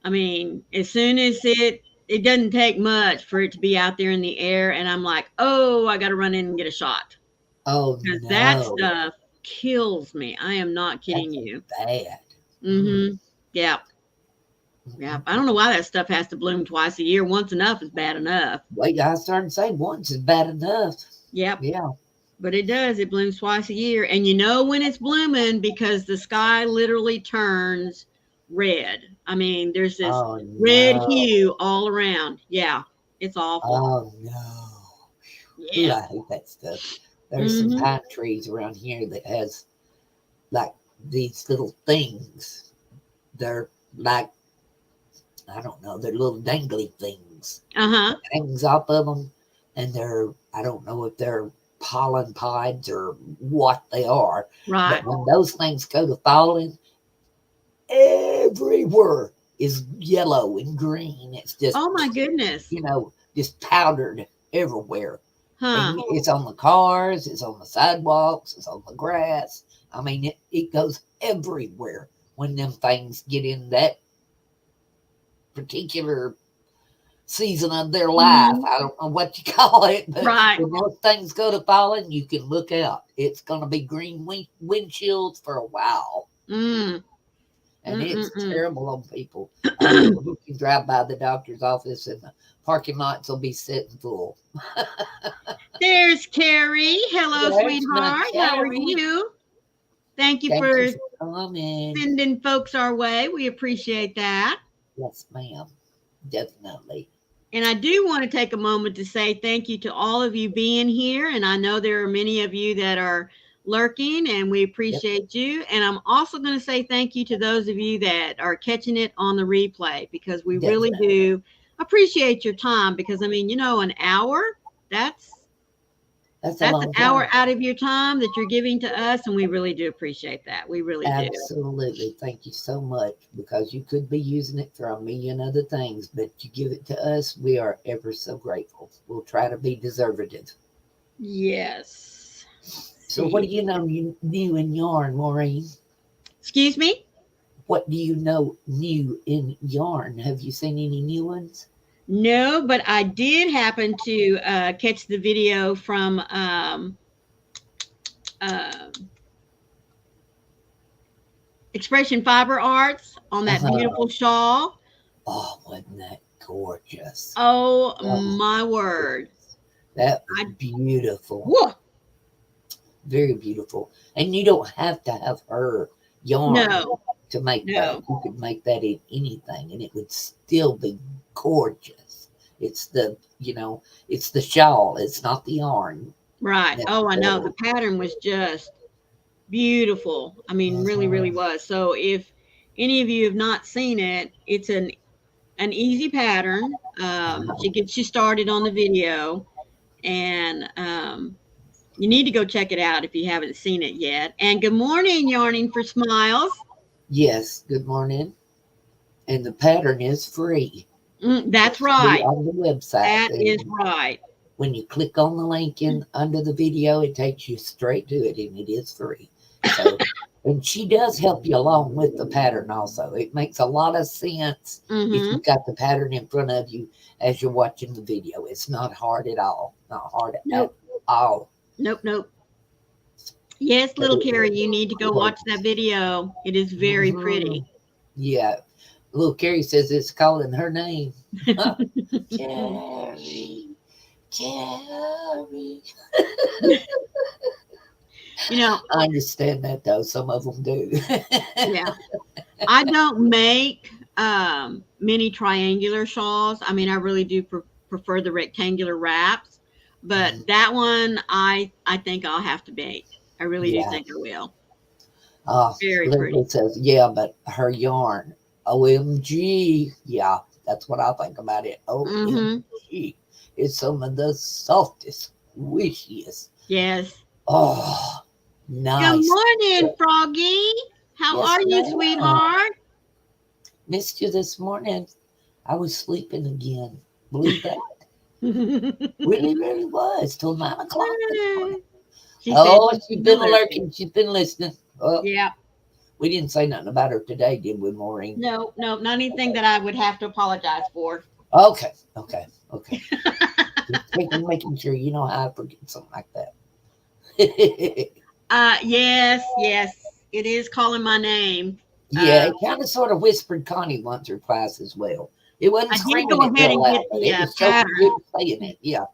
I mean, as soon as it doesn't take much for it to be out there in the air, and I'm like, oh, I got to run in and get a shot Oh because that no, stuff kills me. I am not kidding that's you. bad. Mm. Mm-hmm. Yeah. Yeah. I don't know why that stuff has to bloom twice a year. Once enough is bad enough. Wait, I started saying once is bad enough. Yep. Yeah. But it does. It blooms twice a year. And you know when it's blooming because the sky literally turns red. I mean, there's this Oh red no. hue all around. Yeah. It's awful. Oh no. Ooh, Yeah. I hate that stuff. There's some Mhm. pine trees around here that has like these little things. They're like, I don't know, they're little dangly things Uh-huh. that hangs off of them, and I don't know if they're pollen pods or what they are, but Right. when those things go to falling, everywhere is yellow and green. It's just, Oh my goodness. just powdered everywhere. And Huh. it's on the cars, it's on the sidewalks, it's on the grass. I mean, it goes everywhere when them things get in that particular season of their life. Mhm. I don't know what you call it, but Right. when those things go to falling, you can look out. It's going to be green windshields for a while. Mm. and it's Mm-mm-mm. terrible on people. I know if you drive by the doctor's office and the parking lots will be sitting full. There's Carrie. Hello, There's my sweetheart. How are Carrie. you? Thank you Thank you for for coming. sending folks our way. We appreciate that. Yes, ma'am. Definitely. And I do want to take a moment to say thank you to all of you being here. And I know there are many of you that are lurking, and we Yep, appreciate you. And I'm also going to say thank you to those of you that are catching it on the replay, because we really definitely. do appreciate your time. Because I mean, an hour, that's That's a that's an long hour time. out of your time that you're giving to us, and we really do appreciate that. We really do. Absolutely. Thank you so much, because you could be using it for a million other things, but you give it to us. We are ever so grateful. We'll try to be deservative. Yes. So, what do See. you know new in yarn, Maureen? Excuse me? What do you know new in yarn? Have you seen any new ones? No, but I did happen to catch the video from uh, Expression Fiber Arts on that Uh-huh. beautiful shawl. Oh, wasn't that gorgeous? Oh Oh, my word! that was I beautiful. whoa, Very beautiful. And you don't have to have her yarn no, to make that. no, You could make that in anything and it would still be gorgeous. It's it's the shawl, it's not the yarn right. Oh, I know. The necessarily. pattern was just beautiful. I mean, really, really Mhm. was. So if any of you have not seen it, it's an easy pattern. She gets you started on the video, and you need to go check it out if you haven't seen it yet. And good morning, Yarning for Smiles. Yes, good morning. And the pattern is free. That's It's free right. on the website. That is And right. when you click on the link in under the video, it takes you straight to it and it is free. So, and she does help you along with the pattern also. It makes a lot of sense if Mm-hmm. you've got the pattern in front of you as you're watching the video. It's not hard at all. Not hard at Nope. all. Nope. Nope. Yes, But little it Carrie, you need to go watch that gorgeous. video. It is very Hmm. pretty. Yeah. Little Carrie says it's calling her name. Carrie. Carrie. You know, I understand that though. Some of them do. yeah. I don't make many triangular shawls. I mean, I really do prefer the rectangular wraps, but that one I think I'll have to make. I really do Yeah. think I will. Very pretty. Lindsay says, yeah, but her yarn. OMG. Yeah, that's what I think about it. Mm-hmm. OMG. It's some of the softest, squishiest. Yes. Oh, Good nice. morning, Froggy. How Yes, are you, ma'am. sweetheart? Missed you this morning. I was sleeping again. Believe that? Really, really was till 9 o'clock this morning. She said Oh, she's she's been been lurking. lurking. She's been listening. Oh, Yeah. we didn't say nothing about her today, did we, Maureen? No, no, not anything that I would have to apologize for. Okay, okay, okay. Just making sure you know how I forget something like that. Yes, yes. It is calling my name. Yeah, Uh, it kind of sort of whispered Connie once or twice as well. It wasn't I did screaming go it ahead real and get loud, but the it was so good pattern. saying it. Yeah.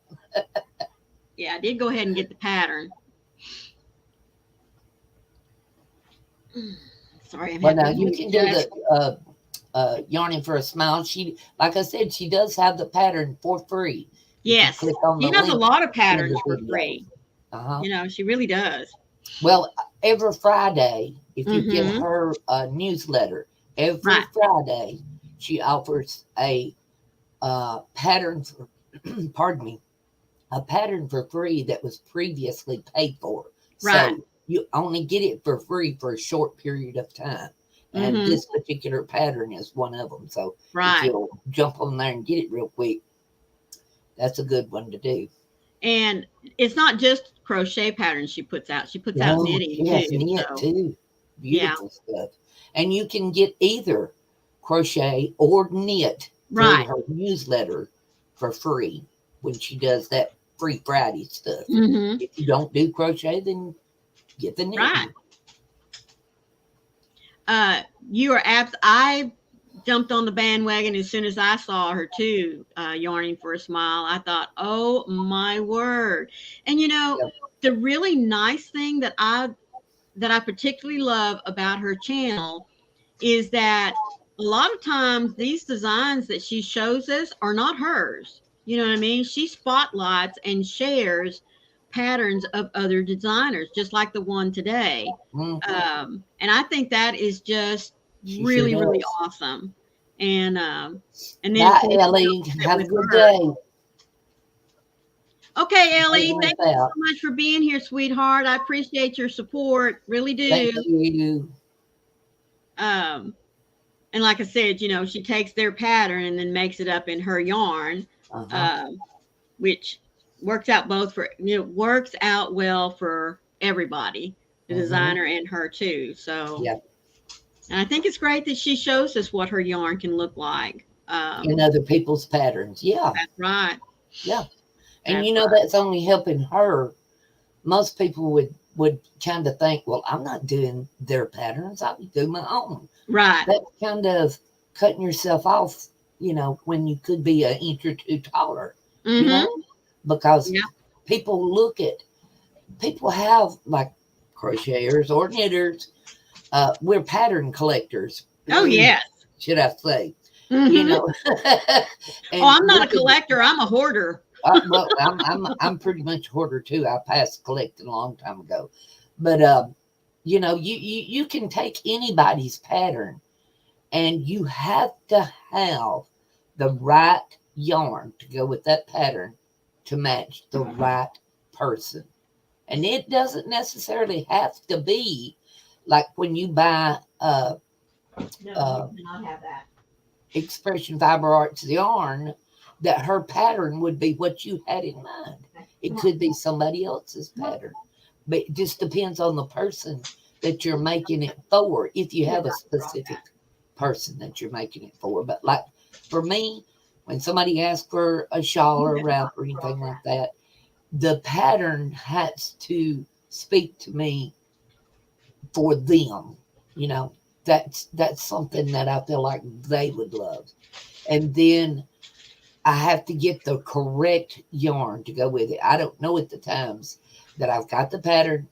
Yeah, I did go ahead and get the pattern. Sorry, I'm Well, having now to you can do adjust. the yarning for a smile. She, like I said, she does have the pattern for free if you Yes, click on she the has a link lot of in patterns the for video. free. Uh-huh. She really does. Well, every Friday, if you get Mm-hmm. her newsletter, every Right, Friday she offers a pattern for, pardon me, a pattern for free that was previously paid for. right. So you only get it for free for a short period of time. And Mm-hmm. this particular pattern is one of them. So if Right. you'll jump on there and get it real quick, that's a good one to do. And it's not just crochet patterns she puts out. She puts out Oh, knitting she has too. knit So too. yeah, Beautiful stuff. And you can get either crochet or knit through right. her newsletter for free when she does that free Friday stuff. Mm-hmm. If you don't do crochet, then get the Right. knitting. You are I jumped on the bandwagon as soon as I saw her too, yarning for a smile. I thought, oh my word. And Yep. the really nice thing that I particularly love about her channel is that a lot of times these designs that she shows us are not hers. You know what I mean? She spotlights and shares patterns of other designers, just like the one today. Mhm. And I think that is just She sure really, really does. awesome. And then of Bye, course you go Ellie. sit Have a with good her. day. Okay, Bye Ellie, with thank you so that. much for being here, sweetheart. I appreciate your support, really do. Thank you. Um, And like I said, she takes their pattern and then makes it up in her yarn, Uh-huh. um, which works out well for everybody, the Mm-hmm. designer and her too. So, Yep. and I think it's great that she shows us what her yarn can look like. In other people's patterns. Yeah. That's right. Yeah. And That's you know right. that's only helping her. Most people would kind of think, well, I'm not doing their patterns. I would do my own. Right. That's kind of cutting yourself off, when you could be an inch or two taller, you know, Mm-hmm. because Yeah. people have like crocheters or knitters. We're pattern collectors, Oh yes. should I say, you Mm-hmm. know, Oh, and I'm not a look at collector. I'm a hoarder. well, I'm pretty much a hoarder too. I passed collecting a long time ago, but you can take anybody's pattern, and you have to have the right yarn to go with that pattern to match the right person, and it doesn't necessarily have to be like when you buy No, you uh, cannot have that. Expression Fiber Arts yarn that her pattern would be what you had in mind. It Come on. could be somebody else's pattern, but it just depends on the person that you're making it for. If you Here, have a drop specific that. person that you're making it for, but like for me, when somebody asks for a shawl or a wrap or anything like that, the pattern has to speak to me for them. You know, that's something that I feel like they would love. And then I have to get the correct yarn to go with it. I don't know at the times that I've got the pattern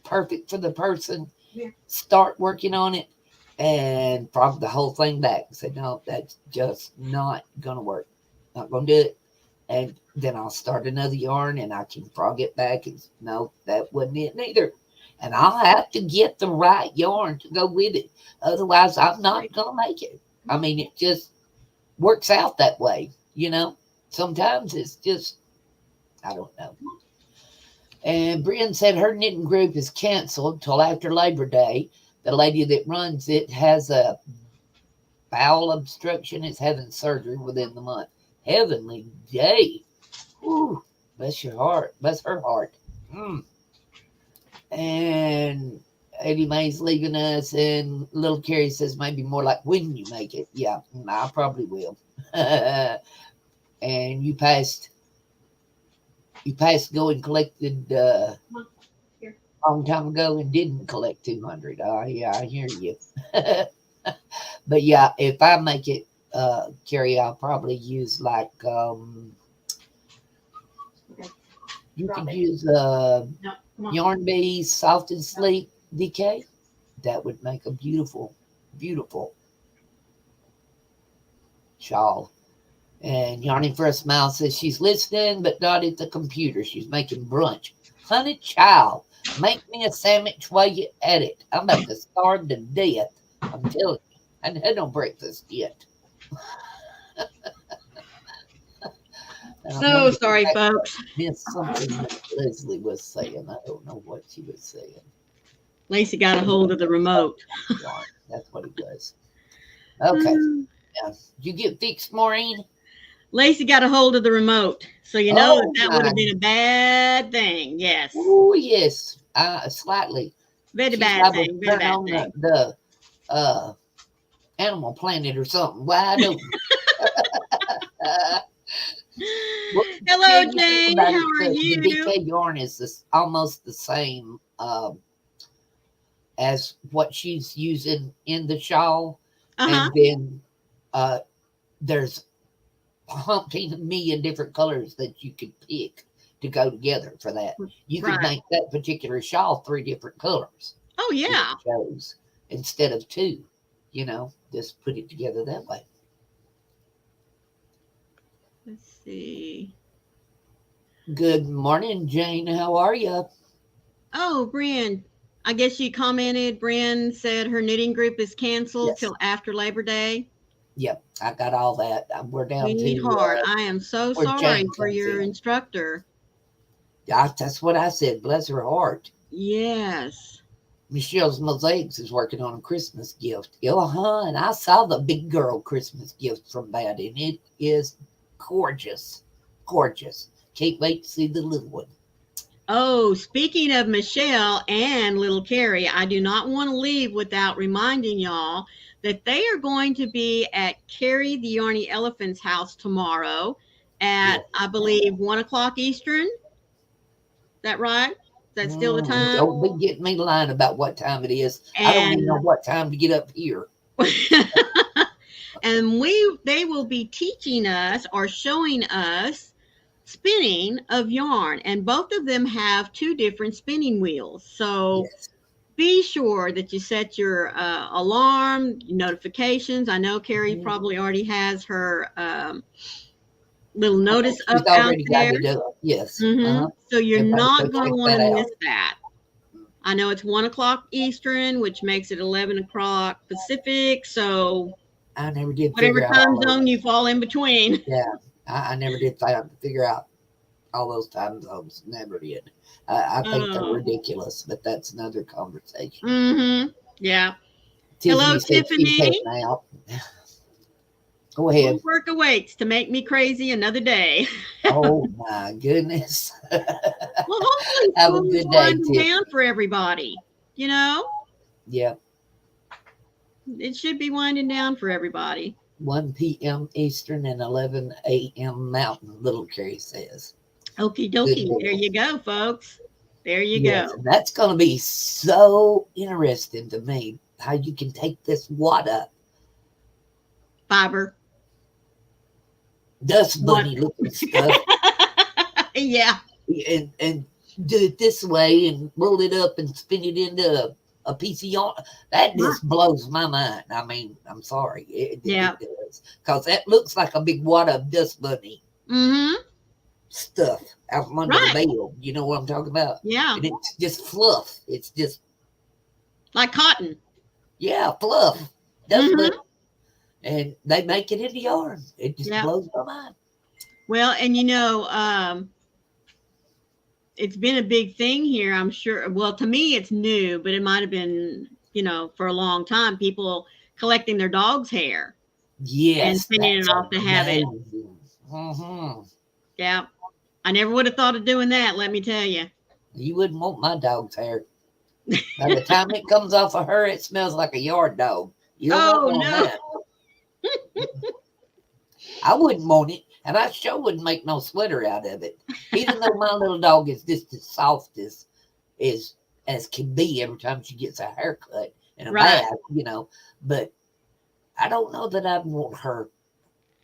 perfect for the person, Here. start working on it, and frog the whole thing back and say, no, that's just not going to work. Not going to do it. And then I'll start another yarn and I can frog it back and no, that wasn't it neither. And I'll have to get the right yarn to go with it. Otherwise, I'm not going to make it. I mean, it just works out that way. Sometimes it's just, I don't know. And Brian said her knitting group is canceled till after Labor Day. The lady that runs it has a bowel obstruction, is having surgery within the month. Heavenly day. Whew, bless your heart. Bless her heart. Mm. And Eddie Mae's leaving us, and little Carrie says maybe more like when you make it. Yeah, I probably will. And you passed go and collected Here. a long time ago and didn't collect 200. Yeah, I hear you. But yeah, if I make it, Carrie, I'll probably use like Okay. you Drop could it. use No, come on. Yarn Bee Soft and Sleek DK. That would make a beautiful, beautiful shawl. And Yarning for a Smile says she's listening, but not at the computer. She's making brunch. Honey child, make me a sandwich while you're at it. I'm about to starve to death. I'm telling you. I had no breakfast yet. And I'm So wondering if sorry, I folks. missed something that Leslie was saying. I don't know what she was saying. Lacey got a hold of the remote. Yarn. That's what it was. Okay. Yeah. Did you get fixed, Maureen? Lacey got a hold of the remote. So you know Oh that would my. have been a bad thing. Yes. Oh yes. Slightly. Very She's bad liable to thing. Very turn bad on thing. the Animal Planet or something wide open. What Hello, you think Jane. about How it? are The you? DK yarn is almost the same as what she's using in the shawl. Uh-huh. And then there's umpteen million different colors that you could pick to go together for that. You could Right. make that particular shawl 3 different colors Oh if yeah. you chose instead of 2. Just put it together that way. Let's see. Good morning, Jane. How are you? Oh, Brian. I guess you commented. Brian said her knitting group is canceled Yes. till after Labor Day. Yep. I got all that. We're down to Sweetheart, I am so where sorry Jane for comes your in. instructor. That's what I said. Bless her heart. Yes. Michelle's Mosaics is working on a Christmas gift. And I saw the big girl Christmas gift from that, and it is gorgeous. Gorgeous. Can't wait to see the little one. Oh, speaking of Michelle and little Carrie, I do not want to leave without reminding y'all that they are going to be at Carrie the Yarny Elephant's house tomorrow at, Yeah. I believe, 1 o'clock Eastern. Is that right? Is that still the time? Don't be getting me lying about what time it is. I don't even And know what time to get up here. and they will be teaching us or showing us spinning of yarn, and both of them have 2 different spinning wheels. So Yes. be sure that you set your alarm notifications. I know Carrie probably already has her little notice She's up out already there. got it up. Yes. So you're Everybody not go going to check want that to out. miss that. I know it's 1 o'clock Eastern, which makes it 11 o'clock Pacific. So I never did whatever figure out time all those. zone you fall in between. Yeah. I never did figure out all those time zones. Never did. I think they're ridiculous, but that's another conversation. Yeah. Tiffany Hello, said she's Tiffany. heading out. Go ahead. More work awaits to make me crazy another day. Oh my goodness. Well, hopefully Have a school's good day, winding Tiff. down for everybody. Yeah. It should be winding down for everybody. 1 p.m. Eastern and 11 a.m. Mountain, little Carrie says. Okie dokie. There you go, folks. There you go. And that's going to be so interesting to me, how you can take this wada Fiber. dust bunny looking stuff Yeah. and do it this way and roll it up and spin it into a piece of yarn. That just blows my mind. I mean, I'm sorry. It does. Because that looks like a big wad of dust bunny stuff out from under the bed. You know what I'm talking about? Yeah. And it's just fluff. It's just like cotton. Yeah, fluff. Dust bunny. And they make it into yarn. It just blows my mind. Well, and it's been a big thing here, I'm sure. Well, to me, it's new, but it might have been, for a long time, people collecting their dog's hair. Yes. And spinning it off to have it. Yeah. I never would have thought of doing that, let me tell you. You wouldn't want my dog's hair. By the time it comes off of her, it smells like a yard dog. You don't want that. I wouldn't want it, and I sure wouldn't make no sweater out of it. Even though my little dog is just as soft as can be every time she gets a haircut and a bath, But I don't know that I'd want her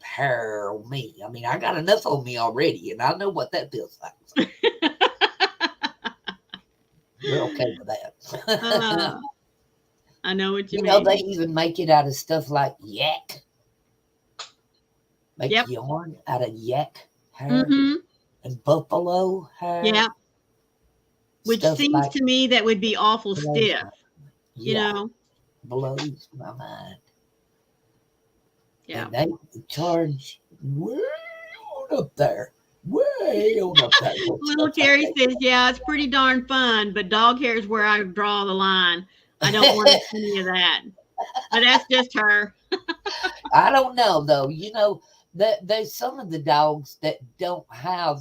hair on me. I mean, I got enough on me already, and I know what that feels like. So. We're okay with that. I know what you mean. They even make it out of stuff like yak. Make yarn out of yak hair and buffalo hair. Yeah. Which seems to me that would be awful stiff. Blows my mind. Yeah. And they charge way on up there. Way on up there. Little Carrie says, yeah, it's pretty darn fun, but dog hair is where I draw the line. I don't want any of that. But that's just her. I don't know, though. There's some of the dogs that don't have,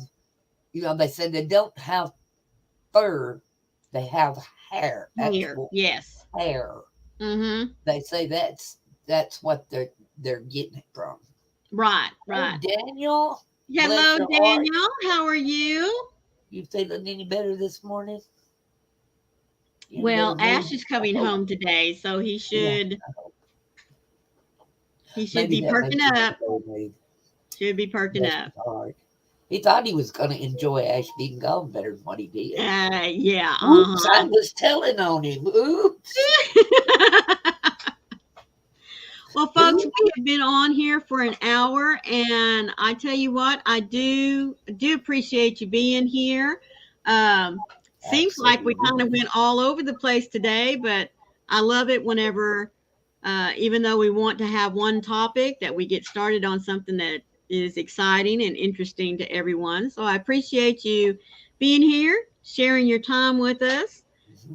they said they don't have fur. They have hair. Hair, yes. Hair. They say that's what they're getting it from. Right. Hey, Daniel. Hello, Daniel. How are you? You feeling any better this morning? You know, Well, they're Ash very, is coming home today, so he yeah, should maybe be that perking makes it up. go with Should be perking bless up. his heart. He thought he was going to enjoy Ash being gone better than what he did. Yeah, Oops, I was telling on him. Oops. Well, folks, we have been on here for an hour, and I tell you what, I do appreciate you being here. Seems like we kind of Absolutely. went all over the place today, but I love it whenever, even though we want to have one topic, that we get started on something that is exciting and interesting to everyone. So I appreciate you being here, sharing your time with us.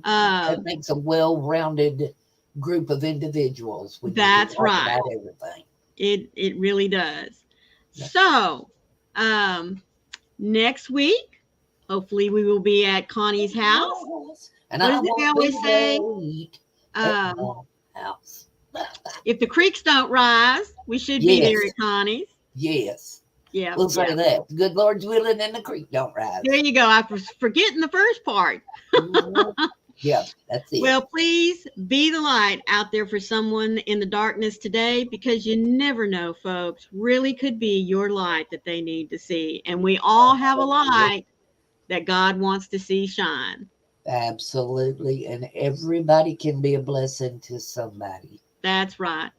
That makes a well-rounded group of individuals when you can That's talk right. about everything. It really does. Yeah. So, next week, hopefully, we will be at Connie's house. And What I does it won't always be say? late at my house. If the creeks don't rise, we should be there at Connie's. Yes. Yeah, We'll say that. The good Lord's willing and the creek don't rise. There you go. I was forgetting the first part. Yeah, that's it. Well, please be the light out there for someone in the darkness today, because you never know, folks. Really could be your light that they need to see. And we all have a light that God wants to see shine. Absolutely. And everybody can be a blessing to somebody. That's right.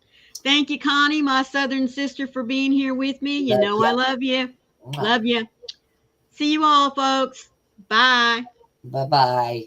Thank you, Connie, my Southern sister, for being here with me. You Love know ya. I love you. Mwah. Love you. See you all, folks. Bye. Bye-bye.